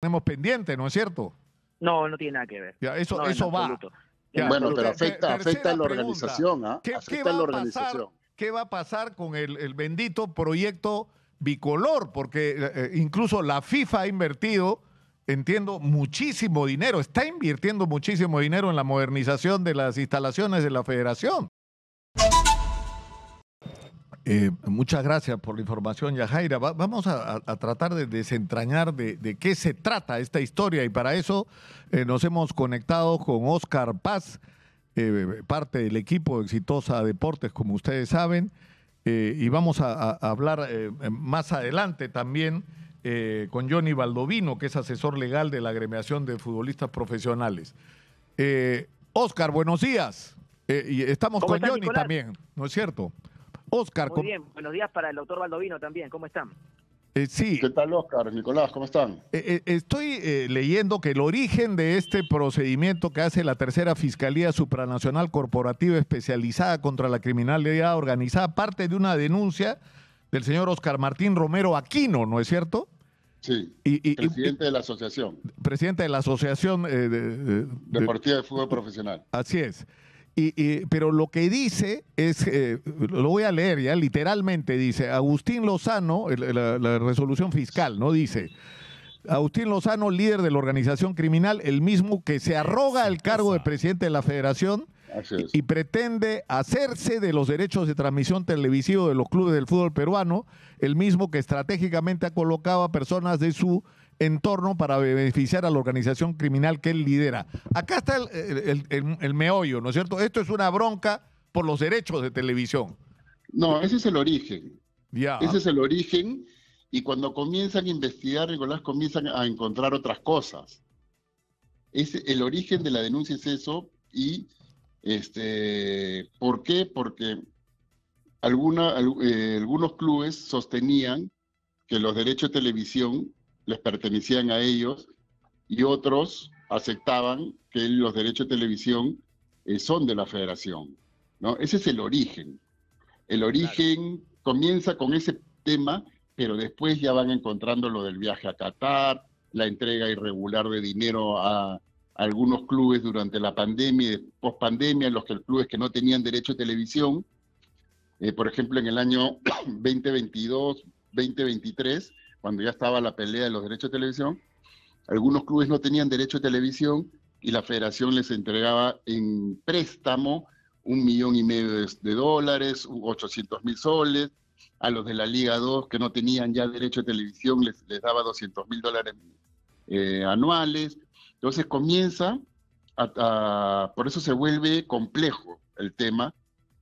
tenemos pendiente, ¿no es cierto? No, no tiene nada que ver. Ya, eso, No, en eso va. absoluto. Ya, Bueno, pero tercera afecta a la pregunta. organización, ¿ah? ¿Qué Afecta a va la a pasar? organización. ¿Qué va a pasar con el bendito proyecto bicolor? Porque incluso la FIFA ha invertido, entiendo, muchísimo dinero, está invirtiendo muchísimo dinero en la modernización de las instalaciones de la federación. Muchas gracias por la información, Yajaira. Vamos a tratar de desentrañar de qué se trata esta historia y para eso nos hemos conectado con Óscar Paz, parte del equipo de Exitosa Deportes, como ustedes saben, y vamos a hablar más adelante también con Johnny Baldovino, que es asesor legal de la agremiación de futbolistas profesionales. Óscar, buenos días. Y estamos con Johnny, Nicolás? También, ¿no es cierto? Óscar. Muy bien, buenos días para el doctor Baldovino también, ¿cómo están? Sí. ¿Qué tal, Óscar? Nicolás, ¿cómo están? Estoy leyendo que el origen de este procedimiento que hace la Tercera Fiscalía Supranacional Corporativa Especializada contra la Criminalidad Organizada parte de una denuncia del señor Óscar Martín Romero Aquino, ¿no es cierto? Sí, presidente de la asociación. Presidente de la Asociación Deportiva de Fútbol Profesional. Así es. Pero lo que dice es, lo voy a leer ya, literalmente dice, Agustín Lozano, la resolución fiscal, ¿no? Dice, Agustín Lozano, líder de la organización criminal, el mismo que se arroga el cargo de presidente de la federación y pretende hacerse de los derechos de transmisión televisiva de los clubes del fútbol peruano, el mismo que estratégicamente ha colocado a personas de su entorno para beneficiar a la organización criminal que él lidera. Acá está el meollo, ¿no es cierto? Esto es una bronca por los derechos de televisión. No, ese es el origen. Ya. Ese es el origen, y cuando comienzan a investigar, Nicolás, comienzan a encontrar otras cosas. El origen de la denuncia es eso, y ¿por qué? Porque algunos clubes sostenían que los derechos de televisión les pertenecían a ellos y otros aceptaban que los derechos de televisión son de la federación, ¿no? Ese es el origen. El origen comienza con ese tema, pero después ya van encontrando lo del viaje a Qatar, la entrega irregular de dinero a algunos clubes durante la pandemia y pospandemia, los clubes que no tenían derecho a televisión. Por ejemplo, en el año 2022, 2023, cuando ya estaba la pelea de los derechos de televisión, algunos clubes no tenían derecho a televisión y la federación les entregaba en préstamo $1,5 millones, 800,000 soles. A los de la Liga 2 que no tenían ya derecho a televisión les daba $200,000 anuales. Entonces comienza, por eso se vuelve complejo el tema,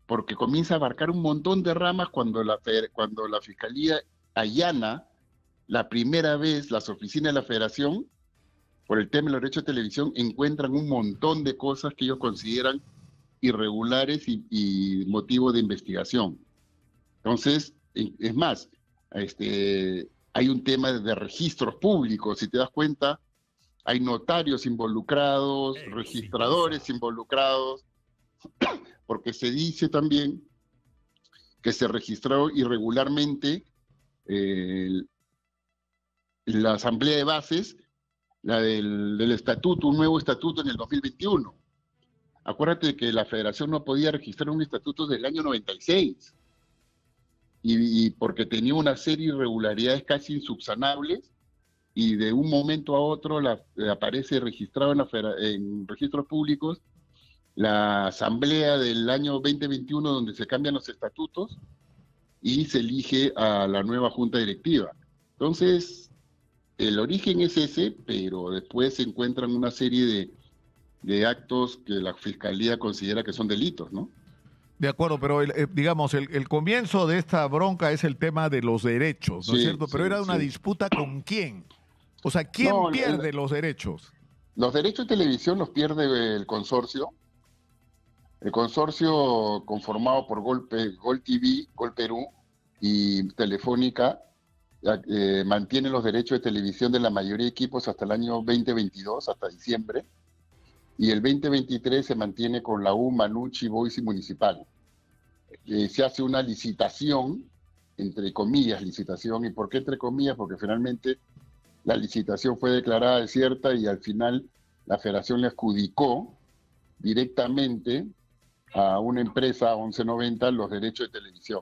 porque comienza a abarcar un montón de ramas cuando la Fiscalía allana la primera vez las oficinas de la federación. Por el tema de los derechos de televisión encuentran un montón de cosas que ellos consideran irregulares y motivo de investigación. Entonces, es más, hay un tema de registros públicos, si te das cuenta, hay notarios involucrados, registradores involucrados, porque se dice también que se registró irregularmente la asamblea de bases, la del estatuto, un nuevo estatuto en el 2021. Acuérdate que la federación no podía registrar un estatuto desde el año 96, y porque tenía una serie de irregularidades casi insubsanables, y de un momento a otro aparece registrado en registros públicos la asamblea del año 2021 donde se cambian los estatutos y se elige a la nueva junta directiva. Entonces, el origen es ese, pero después se encuentran una serie de actos que la Fiscalía considera que son delitos, ¿no? De acuerdo, pero digamos, el comienzo de esta bronca es el tema de los derechos, ¿no es cierto? Pero era una disputa ¿con quién? O sea, ¿quién pierde los derechos? Los derechos de televisión los pierde el consorcio. El consorcio conformado por Gol TV, Gol Perú y Telefónica mantiene los derechos de televisión de la mayoría de equipos hasta el año 2022, hasta diciembre. Y el 2023 se mantiene con la U, Manucci, Boys y Municipal. Se hace una licitación, entre comillas, licitación. ¿Y por qué entre comillas? Porque finalmente la licitación fue declarada desierta y al final la federación le adjudicó directamente a una empresa, 1190, los derechos de televisión.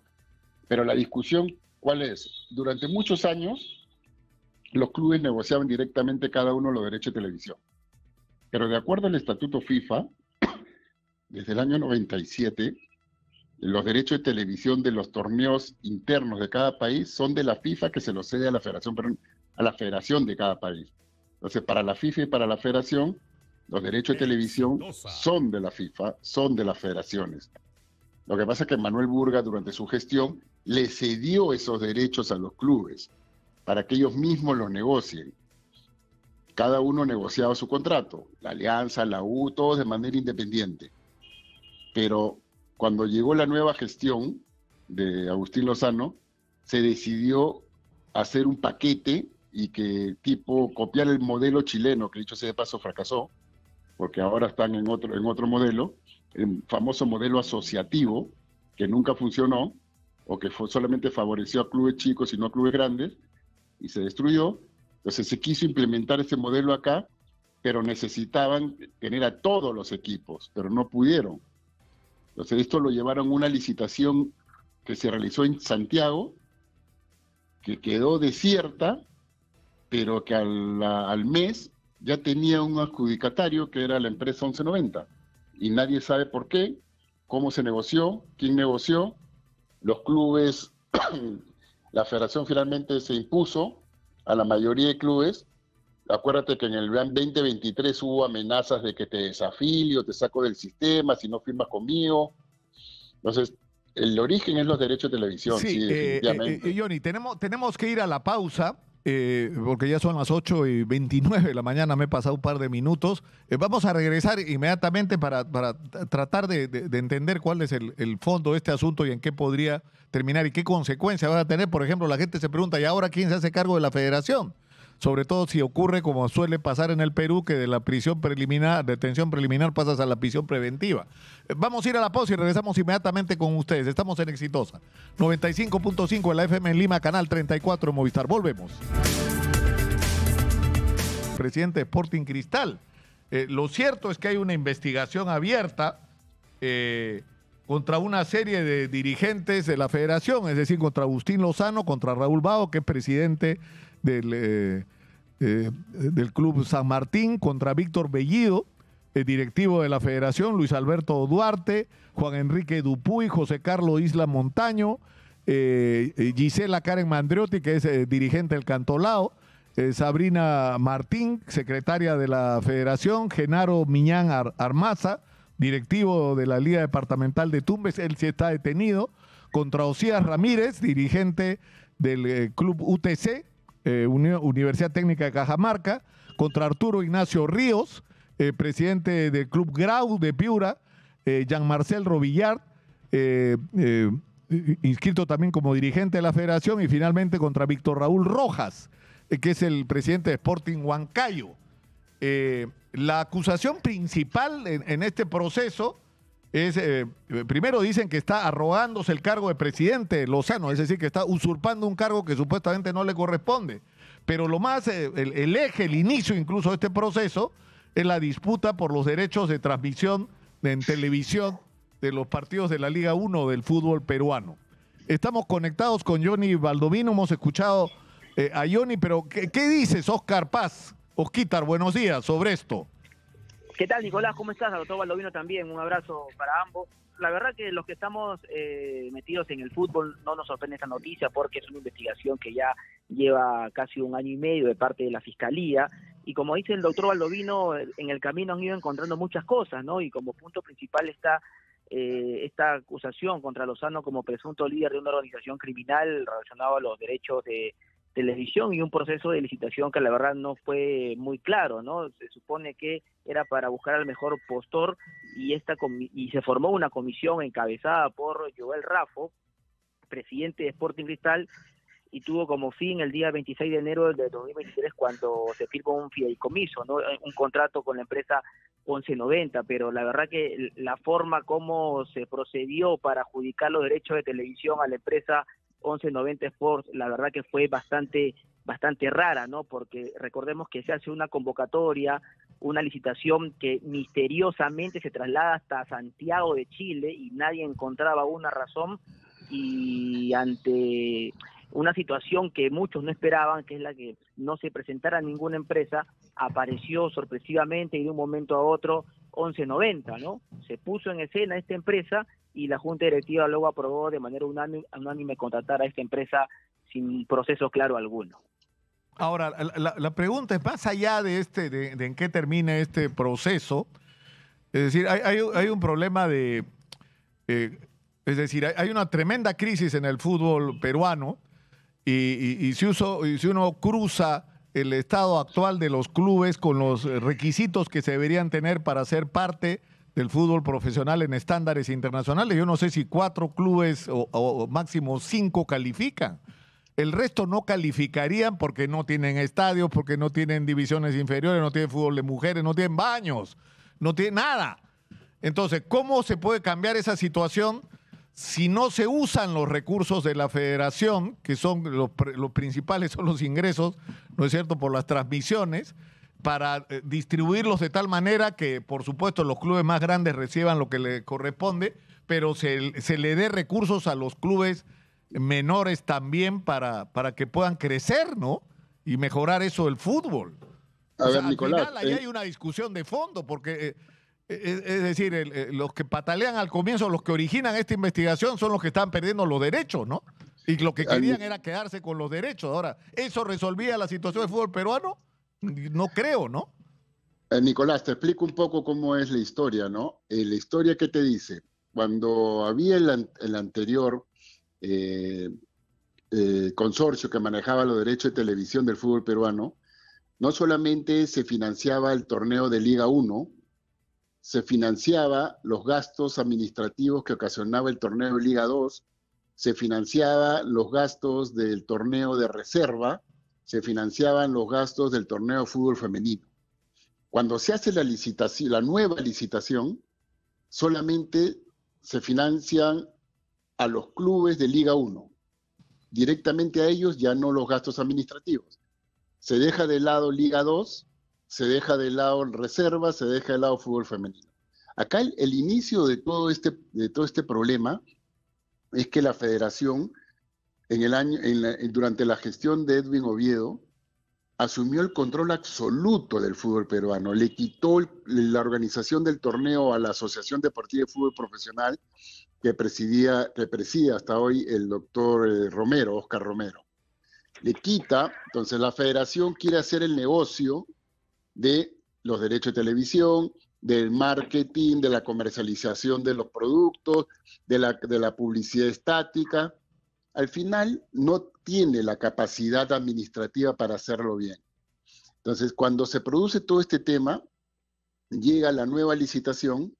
Pero la discusión, ¿cuál es? Durante muchos años, los clubes negociaban directamente cada uno los derechos de televisión. Pero de acuerdo al Estatuto FIFA, desde el año 97, los derechos de televisión de los torneos internos de cada país son de la FIFA, que se los cede a la federación, pero a la federación de cada país. Entonces, para la FIFA y para la federación, los derechos de televisión son de la FIFA, son de las federaciones. Lo que pasa es que Manuel Burga, durante su gestión, le cedió esos derechos a los clubes para que ellos mismos los negocien. Cada uno negociaba su contrato, la Alianza, la U, todos de manera independiente. Pero cuando llegó la nueva gestión de Agustín Lozano, se decidió hacer un paquete y que tipo copiar el modelo chileno, que dicho sea de paso fracasó, porque ahora están en otro modelo, el famoso modelo asociativo, que nunca funcionó, o que solamente favoreció a clubes chicos y no a clubes grandes, y se destruyó. Entonces se quiso implementar ese modelo acá, pero necesitaban tener a todos los equipos, pero no pudieron. Entonces esto lo llevaron a una licitación que se realizó en Santiago, que quedó desierta, pero que al mes ya tenía un adjudicatario que era la empresa 1190. Y nadie sabe por qué, cómo se negoció, quién negoció. Los clubes, la federación finalmente se impuso a la mayoría de clubes. Acuérdate que en el 2023 hubo amenazas de que te desafilio, te saco del sistema si no firmas conmigo. Entonces, el origen es los derechos de televisión, sí, definitivamente. Johnny, tenemos que ir a la pausa, porque ya son las 8:29 de la mañana, me he pasado un par de minutos. Vamos a regresar inmediatamente para tratar de entender cuál es el fondo de este asunto y en qué podría terminar y qué consecuencias va a tener. Por ejemplo, la gente se pregunta, ¿y ahora quién se hace cargo de la federación? Sobre todo si ocurre como suele pasar en el Perú, que de la prisión preliminar, detención preliminar, pasas a la prisión preventiva. Vamos a ir a la pausa y regresamos inmediatamente con ustedes. Estamos en Exitosa 95.5 en la FM en Lima, canal 34 en Movistar. Volvemos. Presidente de Sporting Cristal. Lo cierto es que hay una investigación abierta contra una serie de dirigentes de la federación, es decir, contra Agustín Lozano, contra Raúl Bao, que es presidente del Club San Martín, contra Víctor Bellido, el directivo de la federación, Luis Alberto Duarte, Juan Enrique Dupuy, José Carlos Isla Montaño, Gisela Karen Mandriotti, que es dirigente del Cantolao, Sabrina Martín, secretaria de la federación, Genaro Miñán Armaza, directivo de la Liga Departamental de Tumbes, él sí está detenido, contra Osías Ramírez, dirigente del Club UTC, Universidad Técnica de Cajamarca, contra Arturo Ignacio Ríos, presidente del Club Grau de Piura, Jean-Marcel Robillard, inscrito también como dirigente de la federación, y finalmente contra Víctor Raúl Rojas, que es el presidente de Sporting Huancayo. La acusación principal en este proceso es, primero dicen que está arrogándose el cargo de presidente Lozano, es decir, que está usurpando un cargo que supuestamente no le corresponde. Pero lo más, el eje, el inicio incluso de este proceso es la disputa por los derechos de transmisión en televisión de los partidos de la Liga 1 del fútbol peruano. Estamos conectados con Johnny Baldovino, hemos escuchado a Johnny, pero ¿qué dices, Oscar Paz? Osquitar, buenos días sobre esto. ¿Qué tal, Nicolás? ¿Cómo estás? A doctor Baldovino también, un abrazo para ambos. La verdad que los que estamos metidos en el fútbol no nos sorprende esta noticia porque es una investigación que ya lleva casi 1 año y medio de parte de la Fiscalía, y como dice el doctor Baldovino, en el camino han ido encontrando muchas cosas, ¿no? Y como punto principal está esta acusación contra Lozano como presunto líder de una organización criminal relacionada a los derechos de televisión y un proceso de licitación que la verdad no fue muy claro, ¿no? Se supone que era para buscar al mejor postor y se formó una comisión encabezada por Joel Raffo, presidente de Sporting Cristal, y tuvo como fin el día 26 de enero de 2023 cuando se firmó un fideicomiso, ¿no? Un contrato con la empresa 1190, pero la verdad que la forma como se procedió para adjudicar los derechos de televisión a la empresa 1190 Sports, la verdad que fue bastante bastante rara, ¿no? Porque recordemos que se hace una convocatoria, una licitación que misteriosamente se traslada hasta Santiago de Chile y nadie encontraba una razón, y ante una situación que muchos no esperaban, que es la que no se presentara ninguna empresa, apareció sorpresivamente y de un momento a otro 1190, ¿no? Se puso en escena esta empresa y la Junta Directiva luego aprobó de manera unánime contratar a esta empresa sin proceso claro alguno. Ahora, la pregunta es más allá de en qué termina este proceso. Es decir, hay un problema es decir, hay una tremenda crisis en el fútbol peruano y si uno cruza el estado actual de los clubes con los requisitos que se deberían tener para ser parte del fútbol profesional en estándares internacionales, yo no sé si 4 clubes o máximo 5 califican. El resto no calificarían porque no tienen estadios, porque no tienen divisiones inferiores, no tienen fútbol de mujeres, no tienen baños, no tienen nada. Entonces, ¿cómo se puede cambiar esa situación si no se usan los recursos de la federación, que son los principales, son los ingresos, ¿no es cierto?, por las transmisiones, para distribuirlos de tal manera que, por supuesto, los clubes más grandes reciban lo que les corresponde, pero se le dé recursos a los clubes menores también para que puedan crecer, ¿no? Y mejorar eso del fútbol. A ver, Nicolás, al final ahí hay una discusión de fondo, porque es decir, los que patalean al comienzo, los que originan esta investigación son los que están perdiendo los derechos, ¿no? Y lo que querían era quedarse con los derechos. Ahora, ¿eso resolvía la situación del fútbol peruano? No creo, ¿no? Nicolás, te explico un poco cómo es la historia, ¿no? La historia que te dice, cuando había el anterior consorcio que manejaba los derechos de televisión del fútbol peruano, no solamente se financiaba el torneo de Liga 1, se financiaba los gastos administrativos que ocasionaba el torneo de Liga 2, se financiaba los gastos del torneo de reserva, se financiaban los gastos del torneo de fútbol femenino. Cuando se hace la licitación, la nueva licitación, solamente se financian a los clubes de Liga 1. Directamente a ellos, ya no los gastos administrativos. Se deja de lado Liga 2, se deja de lado reserva, se deja de lado fútbol femenino. Acá el inicio de todo este problema es que la federación, durante la gestión de Edwin Oviedo, asumió el control absoluto del fútbol peruano, le quitó la organización del torneo a la Asociación Deportiva de Fútbol Profesional que preside hasta hoy el doctor Romero, Oscar Romero. Le quita, entonces la federación quiere hacer el negocio de los derechos de televisión, del marketing, de la comercialización de los productos, de la publicidad estática. Al final no tiene la capacidad administrativa para hacerlo bien. Entonces, cuando se produce todo este tema, llega la nueva licitación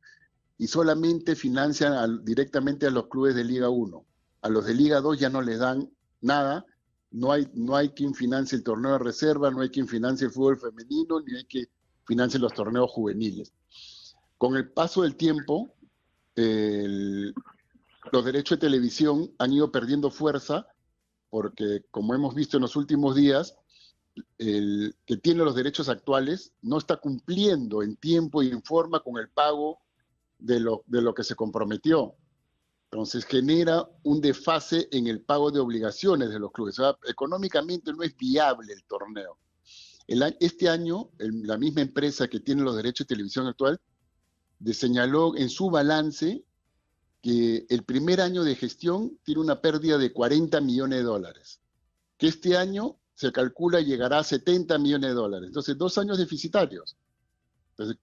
y solamente financian directamente a los clubes de Liga 1. A los de Liga 2 ya no les dan nada, no hay quien financie el torneo de reserva, no hay quien financie el fútbol femenino, ni hay quien financie los torneos juveniles. Con el paso del tiempo, los derechos de televisión han ido perdiendo fuerza porque, como hemos visto en los últimos días, el que tiene los derechos actuales no está cumpliendo en tiempo y en forma con el pago de lo que se comprometió. Entonces genera un desfase en el pago de obligaciones de los clubes. O sea, económicamente no es viable el torneo. Este año, la misma empresa que tiene los derechos de televisión actual señaló en su balance que el primer año de gestión tiene una pérdida de 40 millones de dólares, que este año se calcula llegará a 70 millones de dólares. Entonces, 2 años deficitarios. Entonces,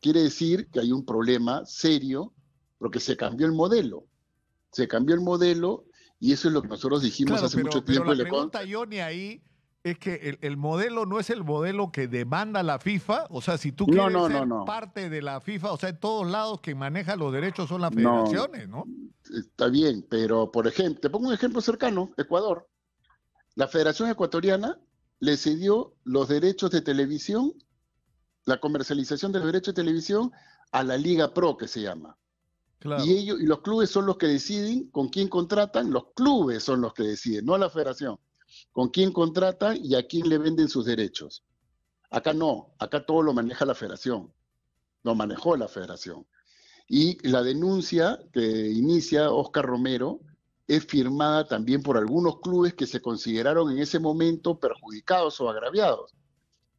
quiere decir que hay un problema serio porque se cambió el modelo. Se cambió el modelo y eso es lo que nosotros dijimos hace mucho tiempo. Pero la pregunta, Johnny, ahí es que el modelo no es el modelo que demanda la FIFA. O sea, si tú quieres ser parte de la FIFA, o sea, en todos lados quien maneja los derechos son las federaciones, ¿no? Está bien, pero por ejemplo, te pongo un ejemplo cercano, Ecuador. La Federación Ecuatoriana le cedió los derechos de televisión, la comercialización de los derechos de televisión a la Liga Pro, que se llama. Claro. Y los clubes son los que deciden con quién contratan, los clubes son los que deciden, no la federación. con quién contratan y a quién le venden sus derechos. Acá no, acá todo lo maneja la federación, lo manejó la federación. Y la denuncia que inicia Óscar Romero es firmada también por algunos clubes que se consideraron en ese momento perjudicados o agraviados.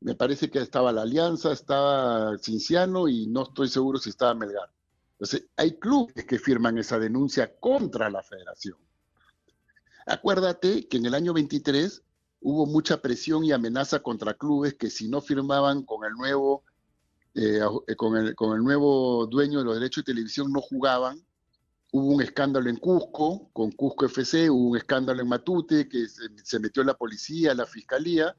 Me parece que estaba la Alianza, estaba Cinciano y no estoy seguro si estaba Melgar. Entonces, hay clubes que firman esa denuncia contra la federación. Acuérdate que en el año 23 hubo mucha presión y amenaza contra clubes que si no firmaban con el nuevo, con el nuevo dueño de los derechos de televisión no jugaban. Hubo un escándalo en Cusco, con Cusco FC, hubo un escándalo en Matute, que se metió la policía, la fiscalía,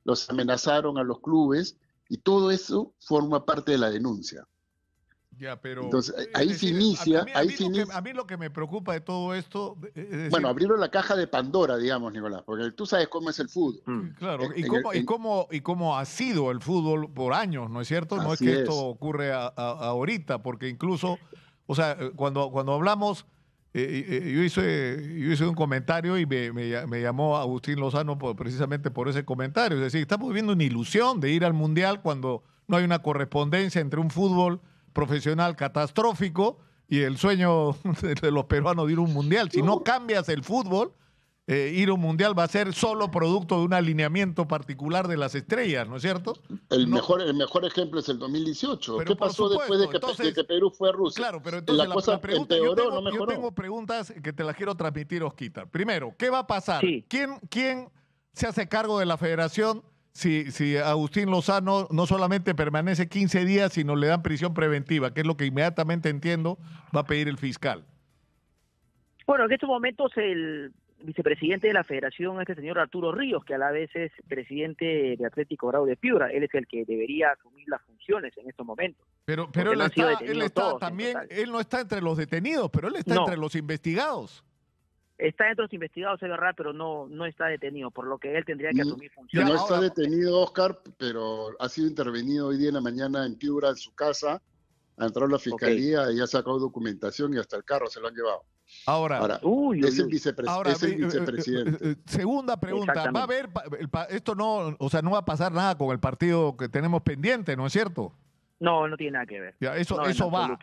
los amenazaron a los clubes, y todo eso forma parte de la denuncia. Ya, pero entonces, ahí se inicia. A mí lo que me preocupa de todo esto. Es decir, bueno, abrieron la caja de Pandora, digamos, Nicolás, porque tú sabes cómo es el fútbol. Claro, y cómo ha sido el fútbol por años, ¿no es cierto? No es que esto ocurre ahorita, porque incluso, o sea, cuando hablamos, yo hice un comentario y me llamó Agustín Lozano precisamente por ese comentario. Es decir, estamos viviendo una ilusión de ir al Mundial cuando no hay una correspondencia entre un fútbol profesional catastrófico y el sueño de los peruanos de ir a un mundial. Si no cambias el fútbol, ir a un mundial va a ser solo producto de un alineamiento particular de las estrellas, ¿no es cierto? El mejor ejemplo es el 2018. ¿Qué pasó después de que Perú fue a Rusia? Claro, pero entonces la cosa pregunta, empeoró, yo no mejoró. tengo preguntas que te las quiero transmitir, Osquitar. Primero, ¿qué va a pasar? Sí. ¿Quién se hace cargo de la federación si Agustín Lozano no solamente permanece 15 días, sino le dan prisión preventiva, que es lo que inmediatamente entiendo va a pedir el fiscal? Bueno, en estos momentos el vicepresidente de la federación es el señor Arturo Ríos, que a la vez es presidente de Atlético Grau de Piura. Él es el que debería asumir las funciones en estos momentos. Pero él está también, él no está entre los detenidos, pero él está entre los investigados. Está entre los investigados, es verdad, pero no está detenido, por lo que él tendría que asumir funciones. No está detenido, Oscar, pero ha sido intervenido hoy día en la mañana en Piura, en su casa. Ha entrado la fiscalía y ha sacado documentación y hasta el carro se lo han llevado. Ahora es el vicepresidente. Segunda pregunta, ¿va a haber esto no va a pasar nada con el partido que tenemos pendiente, ¿no es cierto? No tiene nada que ver. Ya, eso va.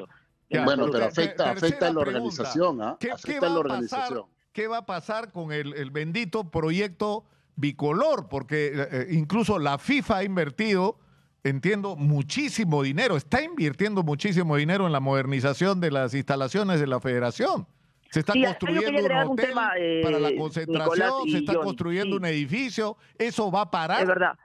Ya, bueno, pero afecta a la organización, ¿ah? Afecta a la organización. ¿Qué va a pasar con el bendito proyecto bicolor? Porque incluso la FIFA ha invertido, entiendo, muchísimo dinero, está invirtiendo muchísimo dinero en la modernización de las instalaciones de la federación. Se está construyendo un hotel para la concentración, se está construyendo un edificio. ¿Eso va a parar? Es verdad.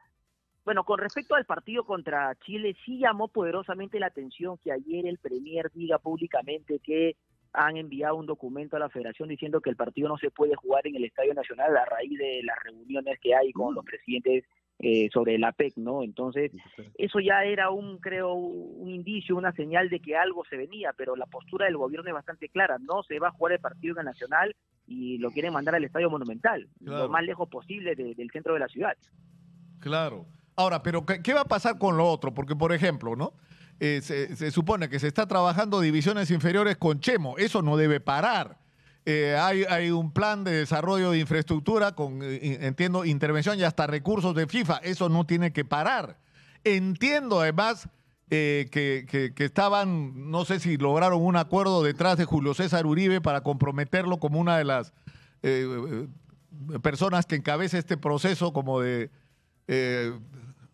Bueno, con respecto al partido contra Chile, sí llamó poderosamente la atención que ayer el Premier diga públicamente que han enviado un documento a la federación diciendo que el partido no se puede jugar en el Estadio Nacional a raíz de las reuniones que hay con los presidentes sobre la PEC, ¿no? Entonces, eso ya era un indicio, una señal de que algo se venía, pero la postura del gobierno es bastante clara. No se va a jugar el partido en el Nacional y lo quieren mandar al Estadio Monumental, lo más lejos posible del centro de la ciudad. Claro. Ahora, pero ¿qué va a pasar con lo otro? Porque, por ejemplo, ¿no? Se supone que se está trabajando divisiones inferiores con Chemo. Eso no debe parar. Hay un plan de desarrollo de infraestructura con, entiendo, intervención y hasta recursos de FIFA. Eso no tiene que parar. Entiendo, además, que estaban, no sé si lograron un acuerdo detrás de Julio César Uribe para comprometerlo como una de las personas que encabeza este proceso como de...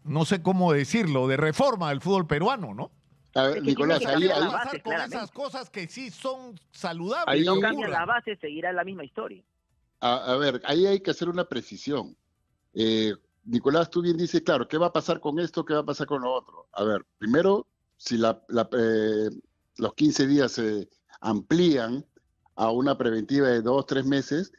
no sé cómo decirlo, de reforma del fútbol peruano, ¿no? A ver, Nicolás, ahí va a pasar con esas cosas que sí son saludables. Ahí no cambia la base, seguirá la misma historia. A ver, ahí hay que hacer una precisión. Nicolás, tú bien dices, claro, ¿qué va a pasar con esto? ¿Qué va a pasar con lo otro? A ver, primero, si los 15 días se amplían a una preventiva de 2 o 3 meses,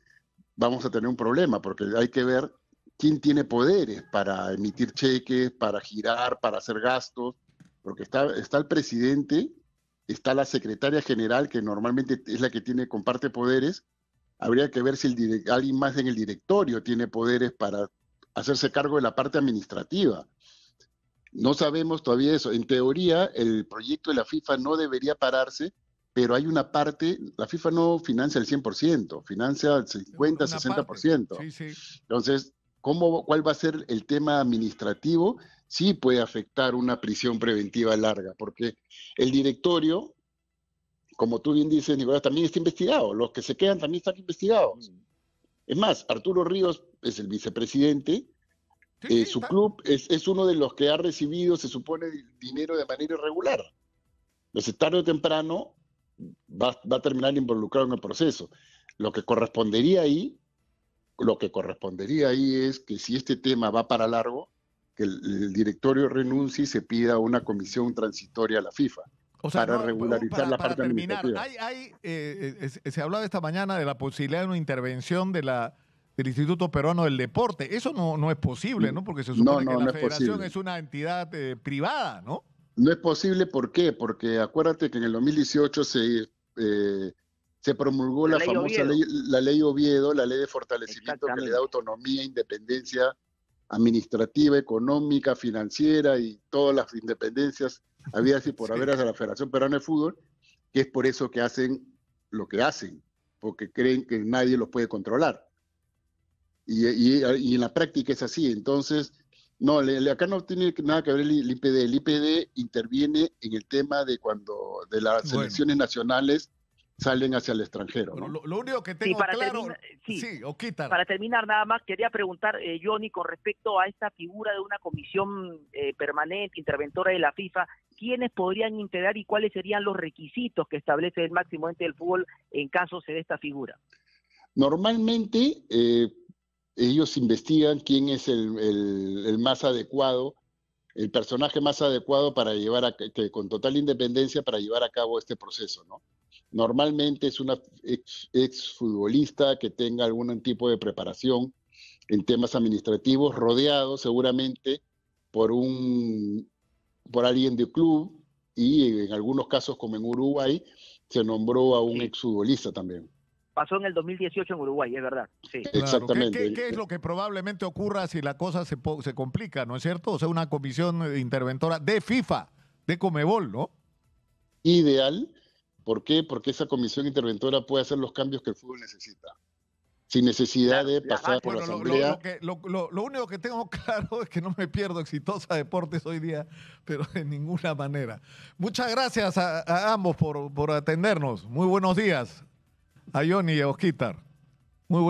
vamos a tener un problema, porque hay que ver quién tiene poderes para emitir cheques, para girar, para hacer gastos, porque está el presidente, está la secretaria general, que normalmente es la que comparte poderes. Habría que ver si alguien más en el directorio tiene poderes para hacerse cargo de la parte administrativa. No sabemos todavía eso. En teoría, el proyecto de la FIFA no debería pararse pero hay una parte, la FIFA no financia el 100%, financia el 50, Una 60%. parte. Sí. Entonces, ¿cuál va a ser el tema administrativo? Sí puede afectar una prisión preventiva larga, porque el directorio, como tú bien dices, Nicolás, también está investigado. Los que se quedan también están investigados. Es más, Arturo Ríos es el vicepresidente. Sí, Su está. club es uno de los que ha recibido, se supone, dinero de manera irregular. Entonces, tarde o temprano va a terminar involucrado en el proceso. Lo que correspondería ahí es que si este tema va para largo, que el directorio renuncie y se pida una comisión transitoria a la FIFA O sea, para no, regularizar la para parte terminar, administrativa. se hablaba esta mañana de la posibilidad de una intervención del Instituto Peruano del Deporte. Eso no es posible, ¿no? Porque se No, supone que la no es federación posible. es una entidad privada, ¿no? No es posible, ¿por qué? Porque acuérdate que en el 2018 se promulgó La la ley famosa Oviedo. ley Oviedo, la ley de fortalecimiento que le da Exactamente. autonomía e independencia administrativa, económica, financiera y todas las independencias habidas y por haber Sí. a la Federación Peruana de Fútbol, que es por eso que hacen lo que hacen, porque creen que nadie los puede controlar. Y en la práctica es así. Entonces, no, acá no tiene nada que ver el IPD. El IPD interviene en el tema de las Bueno, selecciones nacionales salen hacia el extranjero, bueno, ¿no? lo único que Sí, tengo claro, sí, sí, Oquitar. para terminar nada más, quería preguntar, Johnny, con respecto a esta figura de una comisión permanente, interventora de la FIFA, ¿quiénes podrían integrar y cuáles serían los requisitos que establece el máximo ente del fútbol en caso se dé esta figura? Normalmente ellos investigan quién es el más adecuado, el personaje más adecuado para que con total independencia para llevar a cabo este proceso, ¿no? Normalmente es una ex futbolista que tenga algún tipo de preparación en temas administrativos, rodeado seguramente por por alguien de club, y en algunos casos, como en Uruguay, se nombró a un Sí, exfutbolista también. pasó en el 2018 en Uruguay, es verdad, sí. Claro, Exactamente. ¿qué es lo que probablemente ocurra si la cosa se complica, ¿no es cierto? O sea, una comisión interventora de FIFA, de Conmebol, ¿no? Ideal. ¿Por qué? Porque esa comisión interventora puede hacer los cambios que el fútbol necesita, sin necesidad Claro, de las pasar por bases. la Bueno, asamblea. lo único que tengo claro es que no me pierdo Exitosa Deportes hoy día, pero de ninguna manera. Muchas gracias a ambos por atendernos. Muy buenos días a Johnny y a Osquitar. Muy buenos